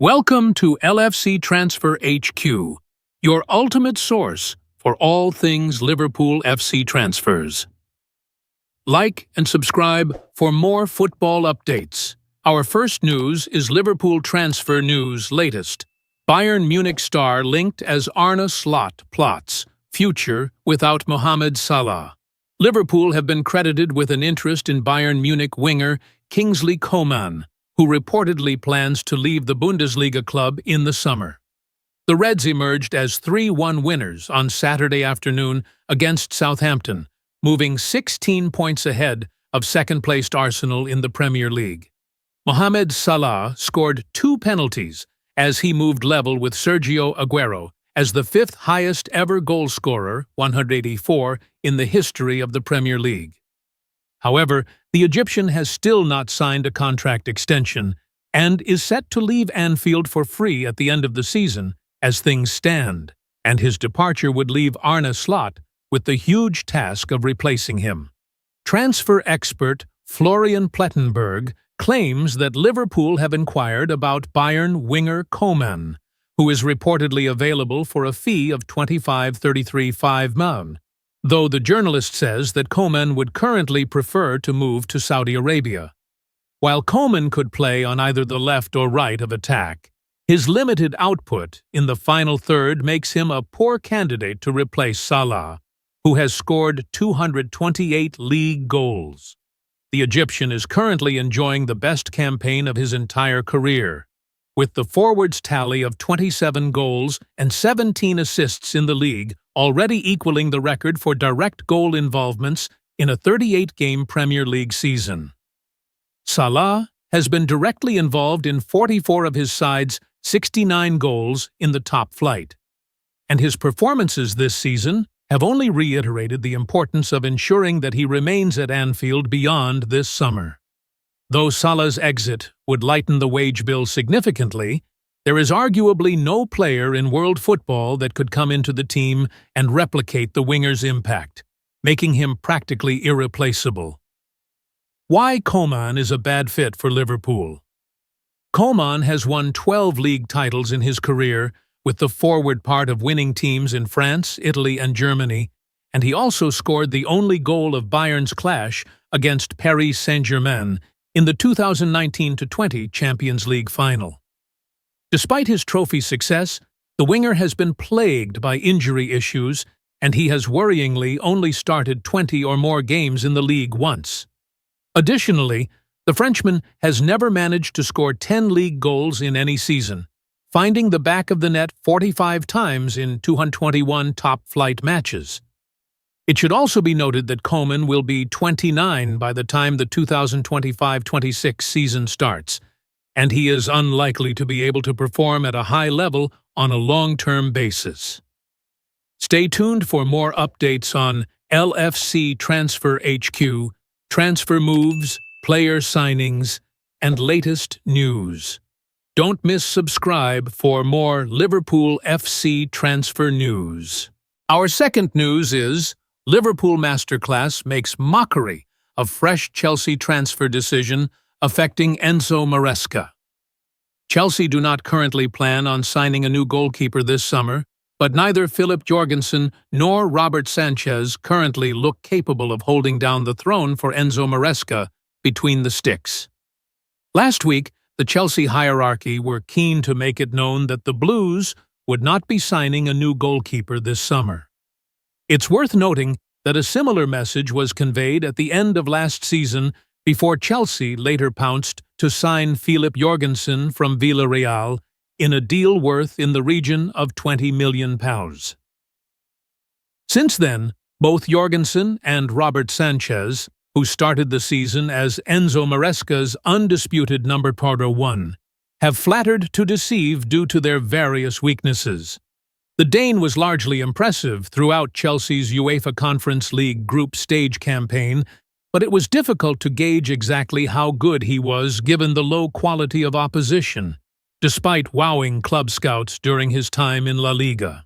Welcome to LFC Transfer HQ, your ultimate source for all things Liverpool FC transfers. Like and subscribe for more football updates. Our first news is Liverpool transfer news latest. Bayern Munich star linked as Arne Slot plots future without Mohamed Salah. Liverpool have been credited with an interest in Bayern Munich winger Kingsley Coman, who reportedly plans to leave the Bundesliga club in the summer. The Reds emerged as 3-1 winners on Saturday afternoon against Southampton, moving 16 points ahead of second-placed Arsenal in the Premier League. Mohamed Salah scored 2 penalties as he moved level with Sergio Aguero as the 5th highest-ever goalscorer, 184, in the history of the Premier League. However, the Egyptian has still not signed a contract extension and is set to leave Anfield for free at the end of the season as things stand, and his departure would leave Arne Slot with the huge task of replacing him. Transfer expert Florian Plettenberg claims that Liverpool have inquired about Bayern winger Coman, who is reportedly available for a fee of £25.33 million. Though the journalist says that Coman would currently prefer to move to Saudi Arabia. While Coman could play on either the left or right of attack, his limited output in the final third makes him a poor candidate to replace Salah, who has scored 228 league goals. The Egyptian is currently enjoying the best campaign of his entire career, with the forwards' tally of 27 goals and 17 assists in the league already equaling the record for direct goal involvements in a 38-game Premier League season. Salah has been directly involved in 44 of his side's 69 goals in the top flight, and his performances this season have only reiterated the importance of ensuring that he remains at Anfield beyond this summer. Though Salah's exit would lighten the wage bill significantly, there is arguably no player in world football that could come into the team and replicate the winger's impact, making him practically irreplaceable. Why Coman is a bad fit for Liverpool? Coman has won 12 league titles in his career, with the forward part of winning teams in France, Italy, and Germany, and he also scored the only goal of Bayern's clash against Paris Saint-Germain in the 2019-20 Champions League final. Despite his trophy success, the winger has been plagued by injury issues, and he has worryingly only started 20 or more games in the league once. Additionally, the Frenchman has never managed to score 10 league goals in any season, finding the back of the net 45 times in 221 top-flight matches. It should also be noted that Coman will be 29 by the time the 2025-26 season starts, and he is unlikely to be able to perform at a high level on a long-term basis. Stay tuned for more updates on LFC Transfer HQ, transfer moves, player signings, and latest news. Don't miss subscribe for more Liverpool FC transfer news. Our second news is Liverpool Masterclass makes mockery of fresh Chelsea transfer decision affecting Enzo Maresca. Chelsea do not currently plan on signing a new goalkeeper this summer, but neither Philip Jorgensen nor Robert Sanchez currently look capable of holding down the throne for Enzo Maresca between the sticks. Last week, the Chelsea hierarchy were keen to make it known that the Blues would not be signing a new goalkeeper this summer. It's worth noting that a similar message was conveyed at the end of last season before Chelsea later pounced to sign Philip Jorgensen from Villarreal in a deal worth in the region of £20 million. Since then, both Jorgensen and Robert Sanchez, who started the season as Enzo Maresca's undisputed number 1, have flattered to deceive due to their various weaknesses. The Dane was largely impressive throughout Chelsea's UEFA Conference League group stage campaign, but it was difficult to gauge exactly how good he was given the low quality of opposition, despite wowing club scouts during his time in La Liga.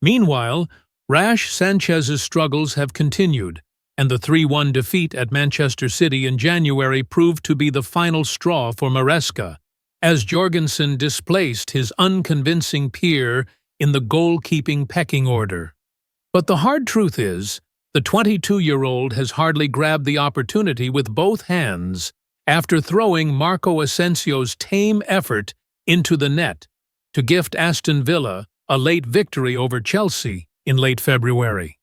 Meanwhile, rash Sanchez's struggles have continued, and the 3-1 defeat at Manchester City in January proved to be the final straw for Maresca, as Jorgensen displaced his unconvincing peer in the goalkeeping pecking order. But the hard truth is, the 22-year-old has hardly grabbed the opportunity with both hands after throwing Marco Asensio's tame effort into the net to gift Aston Villa a late victory over Chelsea in late February.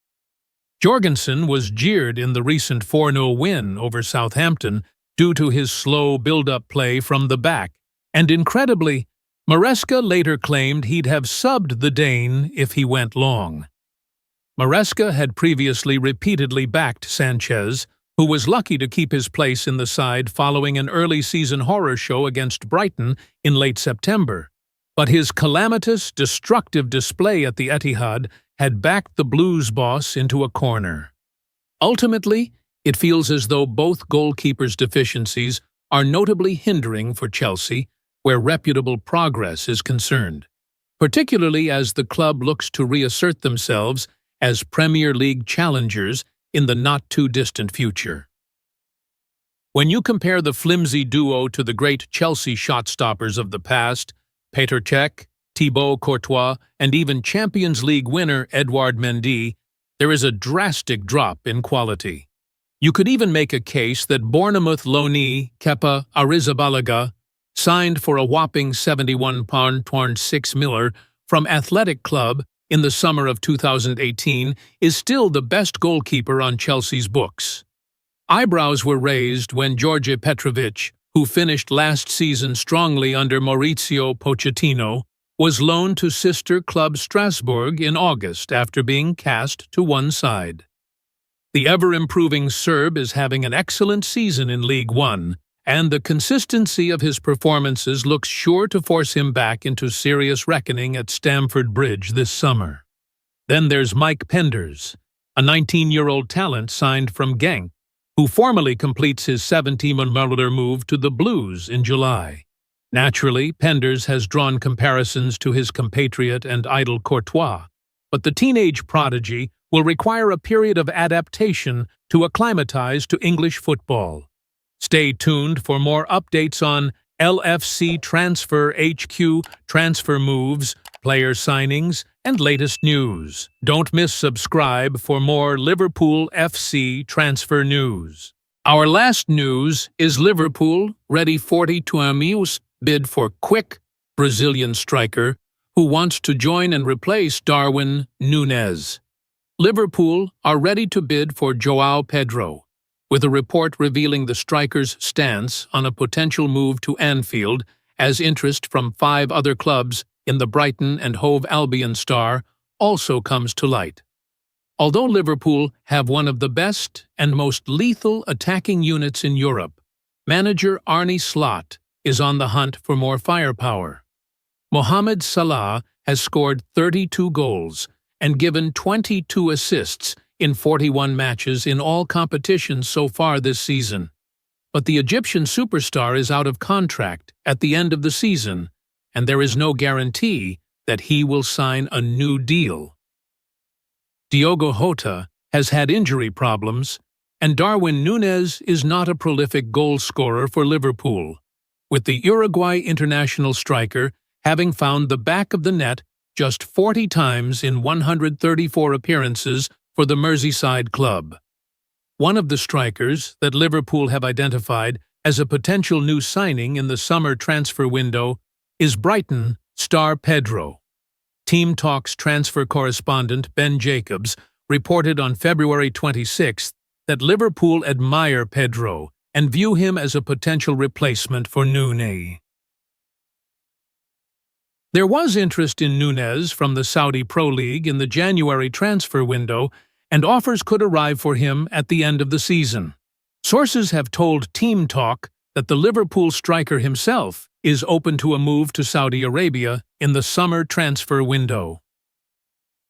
Jorgensen was jeered in the recent 4-0 win over Southampton due to his slow build-up play from the back, and incredibly, Maresca later claimed he'd have subbed the Dane if he went long. Maresca had previously repeatedly backed Sanchez, who was lucky to keep his place in the side following an early-season horror show against Brighton in late September. But his calamitous, destructive display at the Etihad had backed the Blues boss into a corner. Ultimately, it feels as though both goalkeepers' deficiencies are notably hindering for Chelsea, where reputable progress is concerned, particularly as the club looks to reassert themselves as Premier League challengers in the not-too-distant future. When you compare the flimsy duo to the great Chelsea shot-stoppers of the past, Petr Cech, Thibaut Courtois, and even Champions League winner Edouard Mendy, there is a drastic drop in quality. You could even make a case that Bournemouth loanee Kepa Arrizabalaga, signed for a whopping £71.6 million from Athletic Club in the summer of 2018, is still the best goalkeeper on Chelsea's books. Eyebrows were raised when George Petrovic, who finished last season strongly under Maurizio Pochettino, was loaned to sister club Strasbourg in August after being cast to one side. The ever-improving Serb is having an excellent season in League One, and the consistency of his performances looks sure to force him back into serious reckoning at Stamford Bridge this summer. Then there's Mike Penders, a 19-year-old talent signed from Genk, who formally completes his $70 million move to the Blues in July. Naturally, Penders has drawn comparisons to his compatriot and idol Courtois, but the teenage prodigy will require a period of adaptation to acclimatize to English football. Stay tuned for more updates on LFC Transfer HQ, transfer moves, player signings, and latest news. Don't miss subscribe for more Liverpool FC transfer news. Our last news is Liverpool ready 42 million bid for quick Brazilian striker who wants to join and replace Darwin Nunez. Liverpool are ready to bid for João Pedro, with a report revealing the striker's stance on a potential move to Anfield as interest from 5 other clubs in the Brighton and Hove Albion star also comes to light. Although Liverpool have one of the best and most lethal attacking units in Europe, manager Arne Slot is on the hunt for more firepower. Mohamed Salah has scored 32 goals and given 22 assists in 41 matches in all competitions so far this season. But the Egyptian superstar is out of contract at the end of the season, and there is no guarantee that he will sign a new deal. Diogo Jota has had injury problems, and Darwin Nunez is not a prolific goal scorer for Liverpool, with the Uruguay international striker having found the back of the net just 40 times in 134 appearances for the Merseyside club. One of the strikers that Liverpool have identified as a potential new signing in the summer transfer window is Brighton star Pedro. Team Talk's transfer correspondent Ben Jacobs reported on February 26 that Liverpool admire Pedro and view him as a potential replacement for Nunez. There was interest in Nunez from the Saudi Pro League in the January transfer window, and offers could arrive for him at the end of the season. Sources have told Team Talk that the Liverpool striker himself is open to a move to Saudi Arabia in the summer transfer window.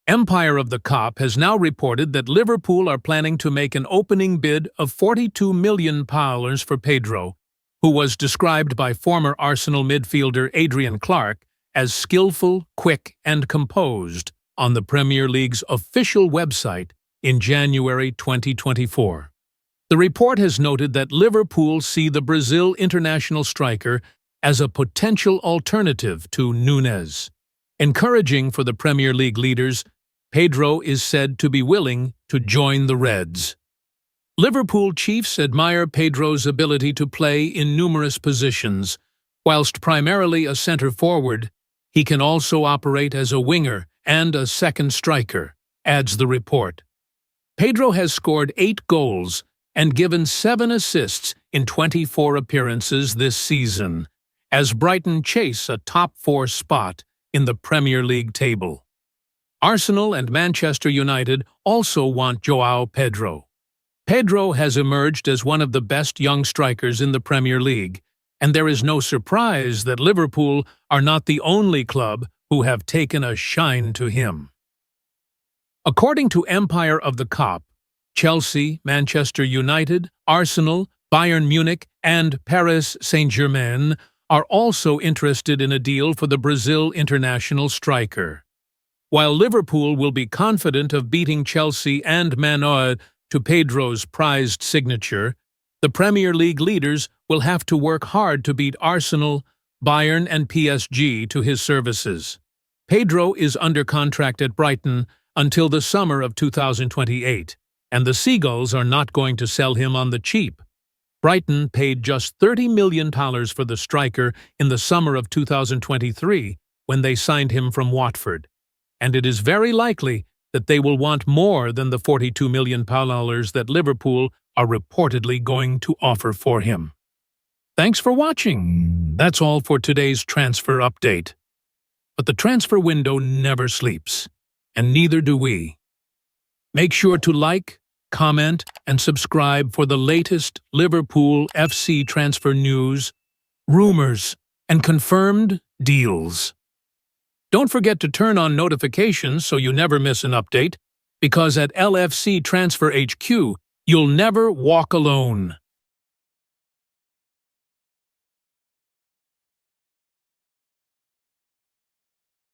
Empire of the Cop has now reported that Liverpool are planning to make an opening bid of £42 million for Pedro, who was described by former Arsenal midfielder Adrian Clark as skillful, quick, and composed on the Premier League's official website in January 2024. The report has noted that Liverpool see the Brazil international striker as a potential alternative to Nunez. Encouraging for the Premier League leaders, Pedro is said to be willing to join the Reds. Liverpool chiefs admire Pedro's ability to play in numerous positions. Whilst primarily a centre forward, he can also operate as a winger and a second striker, adds the report. Pedro has scored 8 goals and given 7 assists in 24 appearances this season, as Brighton chase a top 4 spot in the Premier League table. Arsenal and Manchester United also want João Pedro. Pedro has emerged as one of the best young strikers in the Premier League, and there is no surprise that Liverpool are not the only club who have taken a shine to him. According to Empire of the Cop, Chelsea, Manchester United, Arsenal, Bayern Munich, and Paris Saint-Germain are also interested in a deal for the Brazil international striker. While Liverpool will be confident of beating Chelsea and Man U to Pedro's prized signature, the Premier League leaders will have to work hard to beat Arsenal, Bayern, and PSG to his services. Pedro is under contract at Brighton until the summer of 2028, and the Seagulls are not going to sell him on the cheap. Brighton paid just $30 million for the striker in the summer of 2023 when they signed him from Watford, and it is very likely that they will want more than the £42 million that Liverpool are reportedly going to offer for him. Thanks for watching. That's all for today's transfer update. But the transfer window never sleeps, and neither do we. Make sure to like, comment, and subscribe for the latest Liverpool FC transfer news, rumors, and confirmed deals. Don't forget to turn on notifications so you never miss an update, because at LFC Transfer HQ, you'll never walk alone.